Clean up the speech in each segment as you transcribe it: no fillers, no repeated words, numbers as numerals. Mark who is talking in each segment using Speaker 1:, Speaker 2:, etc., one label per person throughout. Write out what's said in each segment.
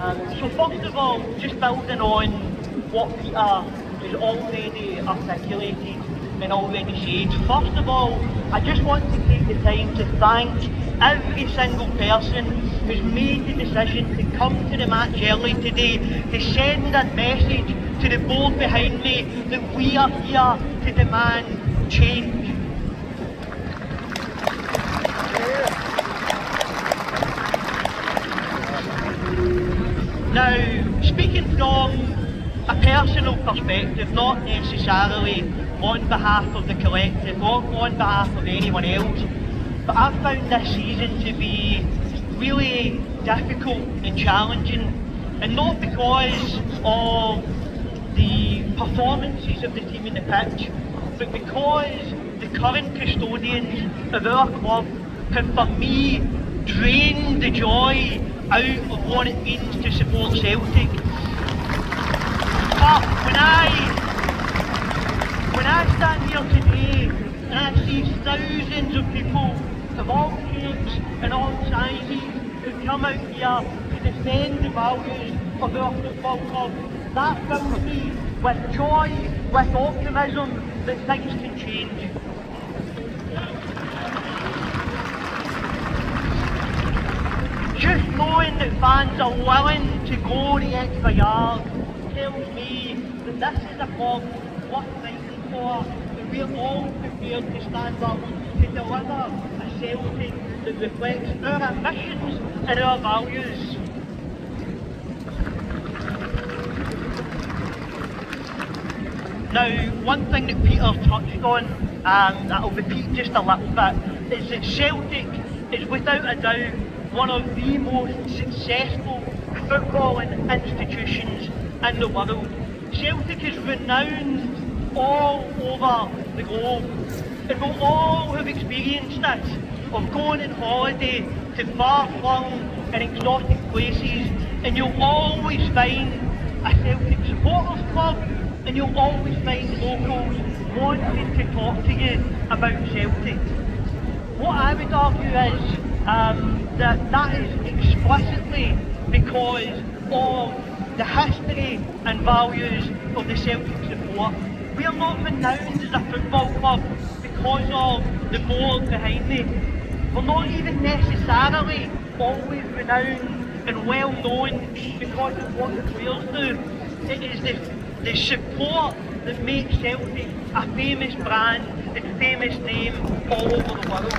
Speaker 1: So first of all, just building on what Peter has already articulated and already said, first of all, I just want to take the time to thank every single person who's made the decision to come to the match early today, to send a message to the board behind me that we are here to demand change. Now, speaking from a personal perspective, not necessarily on behalf of the collective or on behalf of anyone else, but I've found this season to be really difficult and challenging, and not because of the performances of the team in the pitch, but because the current custodians of our club have, for me, drained the joy out of what it means to support Celtic. But when I stand here today and I see thousands of people of all shapes and all sizes who come out here to defend the values of our football club, that fills me with joy, with optimism that things can change. Just knowing that fans are willing to go the extra yard tells me that this is a club worth fighting for, that we're all prepared to stand up to deliver a Celtic that reflects our ambitions and our values. Now, one thing that Peter touched on, that I'll repeat just a little bit, is that Celtic is without a doubt one of the most successful footballing institutions in the world. Celtic is renowned all over the globe, and we'll all have experienced this, of going on holiday to far-flung and exotic places, and you'll always find a Celtic supporters club, and you'll always find locals wanting to talk to you about Celtic. What I would argue is that is explicitly because of the history and values of the Celtic support. We are not renowned as a football club because of the board behind me. We're not even necessarily always renowned and well known because of what the players do. It is the support that makes Celtic a famous brand and famous name all over the world.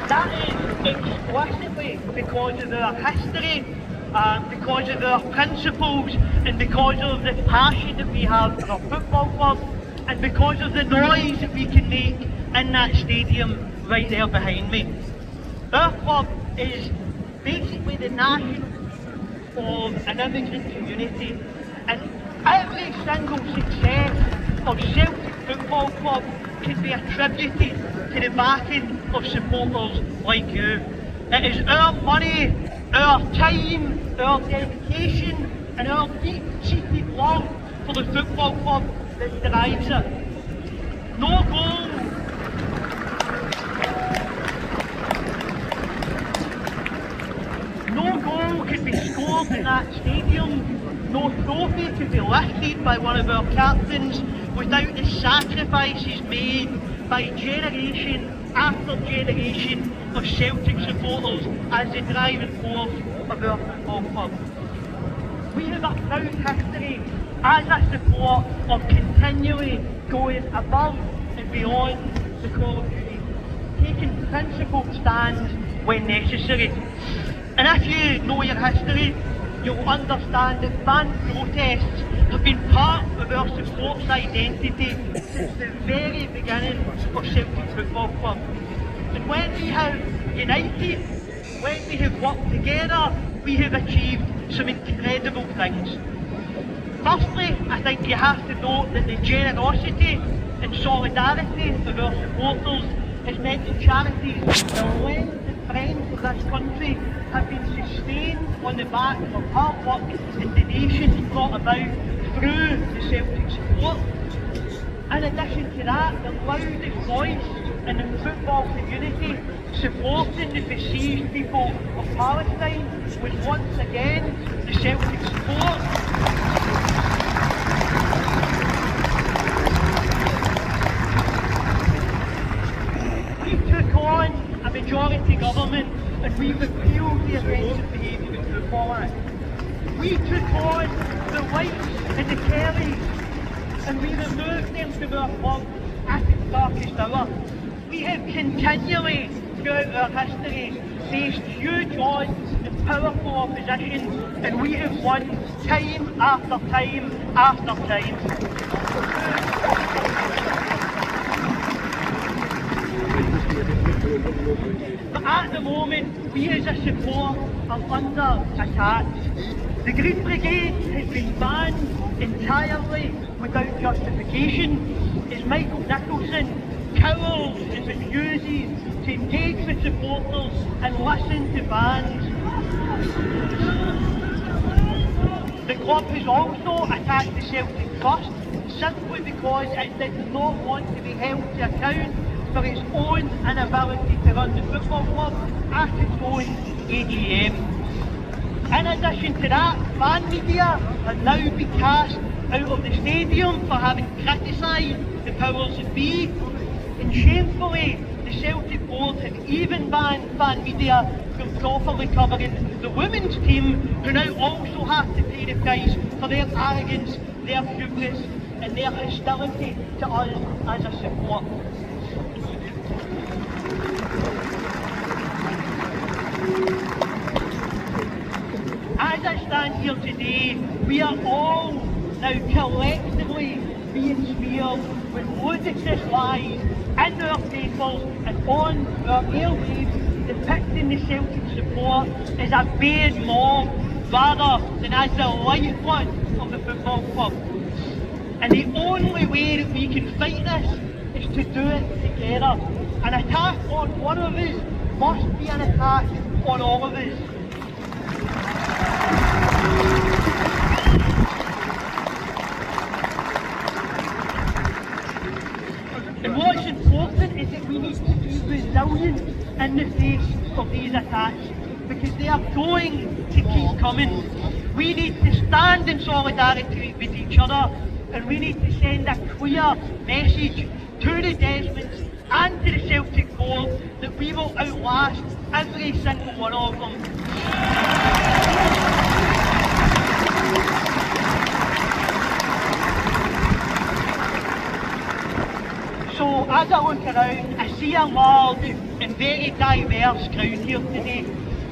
Speaker 1: That is explicitly because of our history, because of our principles, and because of the passion that we have for our football club, and because of the noise that we can make in that stadium right there behind me. Our club is basically the nation of an immigrant community, and every single success of Celtic Football Club can be attributed to the backing of supporters like you. It is our money, our time, our dedication and our deep-seated love for the football club that drives it. No goal could be scored in that stadium, no trophy could be lifted by one of our captains without the sacrifices made by generation after generation of Celtic supporters as the driving force of our football club. We have a proud history as a support of continually going above and beyond the call of duty, taking principled stands when necessary. And if you know your history, you'll understand that fan protests have been part of our support's identity since the very beginning of Celtic Football Club. And when we have united, when we have worked together, we have achieved some incredible things. Firstly, I think you have to note that the generosity and solidarity of our supporters has meant that charities that lend to friends of this country have been sustained on the back of hard work and donations brought about through the Celtic support. In addition to that, the loudest voice in the football community supporting the besieged people of Palestine was once again the Celtic support. We took on a majority government and we repealed the Offensive Behaviour in Football Act. We took on the Whites and the Kellys and we removed them from our club at its darkest hour. We have continually, throughout our history, faced huge odds and powerful opposition, and we have won time after time after time. But at the moment, we as a support are under attack. The Green Brigade has been banned entirely without justification, as Michael Nicholson cowers and refuses to engage with supporters and listen to bans. The club has also attacked the Celtic Trust simply because it did not want to be held to account for its own inability to run the football club at its own AGM. In addition to that, fan media have now been cast out of the stadium for having criticised the powers that be, and shamefully the Celtic board have even banned fan media from properly covering the women's team, who now also have to pay the price for their arrogance, their hubris and their hostility to us as a support. As I stand here today, we are all now collectively being smeared with ludicrous lies in our papers and on our airwaves, depicting the Celtic support as a bad mob rather than as the lifeblood of the football club. And the only way that we can fight this is to do it together. An attack on one of us must be an attack on all of us. And what's important is that we need to be resilient in the face of these attacks, because they are going to keep coming. We need to stand in solidarity with each other, and we need to send a clear message to the Desmonds and to the Celtic board that we will outlast every single one of them. So as I look around, I see a large and very diverse crowd here today.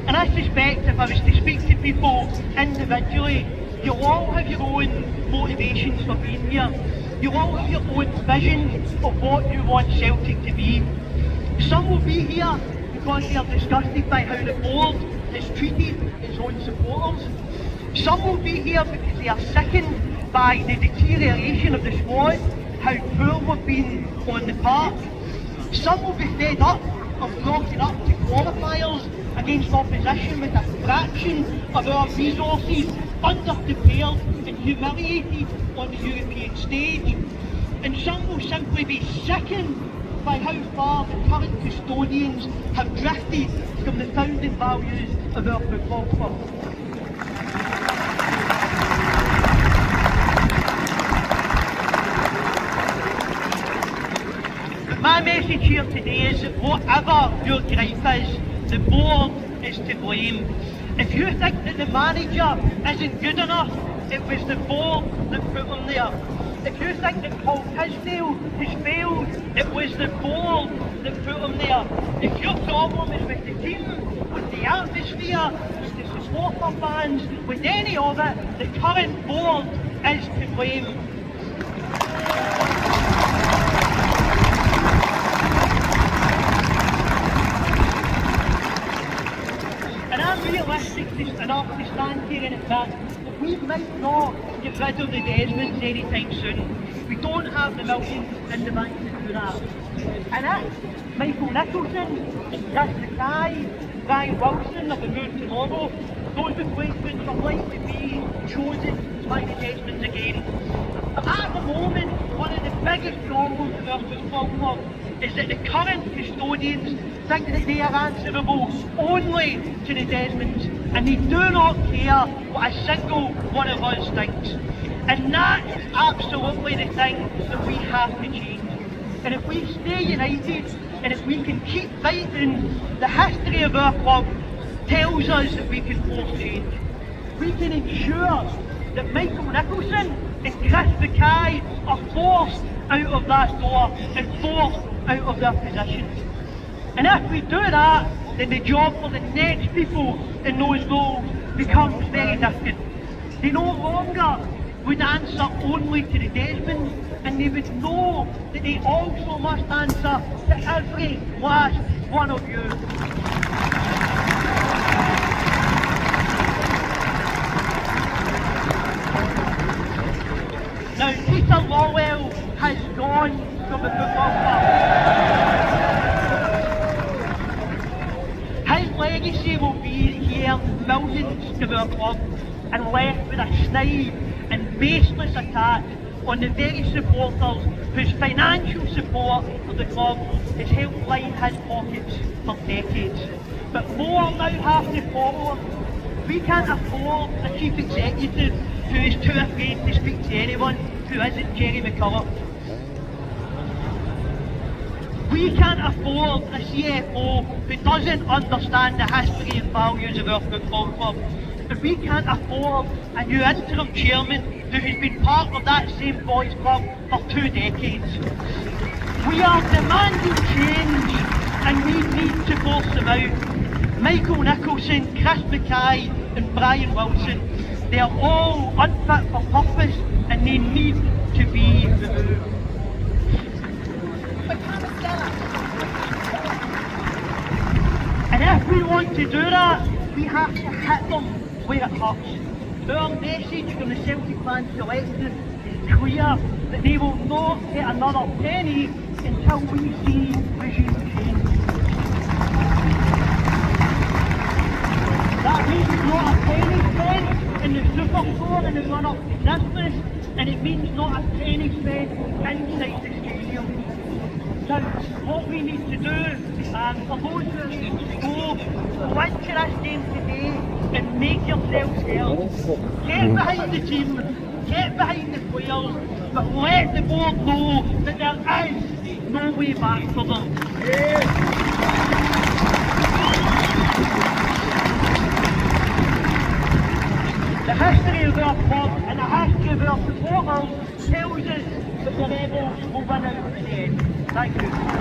Speaker 1: And I suspect if I was to speak to people individually, you'll all have your own motivations for being here. You'll all have your own vision of what you want Celtic to be. Some will be here because they are disgusted by how the board has treated its own supporters. Some will be here because they are sickened by the deterioration of the squad, how poor we've been on the park. Some will be fed up of rocking up to qualifiers against opposition with a fraction of our resources, underprepared and humiliated on the European stage. And some will simply be sickened by how far the current custodians have drifted from the founding values of our football club. My message here today is that whatever your gripe is, the board is to blame. If you think that the manager isn't good enough, it was the board that put him there. If you think that Paul Tisdale has failed, it was the board that put him there. If your problem is with the team, with the atmosphere, with the supporter fans, with any of it, the current board is to blame. Realistic enough to stand here and admit that we might not get rid of the Desmonds anytime soon. We don't have the millions in the bank to do that. And if Michael Nicholson and Chris Mackay, Brian Wilson are removed tomorrow, those replacements are likely to be chosen by the Desmonds again. But at the moment, one of the biggest problems of our football club is that the current custodians think that they are answerable only to the Desmonds, and they do not care what a single one of us thinks. And that is absolutely the thing that we have to change. And if we stay united, and if we can keep fighting, the history of our club tells us that we can force change. We can ensure that Michael Nicholson and Chris Mackay are forced out of that door and forced out of their positions. And if we do that, then the job for the next people in those roles becomes very different. They no longer would answer only to the Desmonds, and they would know that they also must answer to every last one of you. Now, Peter Lawwell has gone from the football club. His legacy will be here millions of our club and left with a snide and baseless attack on the very supporters whose financial support of the club has helped line his pockets for decades. But more now have to follow. We can't afford a chief executive who is too afraid to speak to anyone who isn't Jerry McCullough. We can't afford a CFO who doesn't understand the history and values of our football club. And we can't afford a new interim chairman who has been part of that same boys club for 2 decades. We are demanding change, and we need to force them out. Michael Nicholson, Chris Mackay and Brian Wilson, they are all unfit for purpose and they need to be removed. And if we want to do that, we have to hit them where it hurts. Our message from the Celtic Fans Collective is clear, that they will not get another penny until we see regime change. That means not a penny spent in the Superstore in the run-up to Christmas, and it means not a penny spent inside the stadium. Now, what we need to do, for those who are able to go into this game today and make yourselves heard. Get behind the team, get behind the players, but let the board know that there is no way back for them. The history of our club and the history of our supporters tells us that the Rebels will win out in the end. Thank you.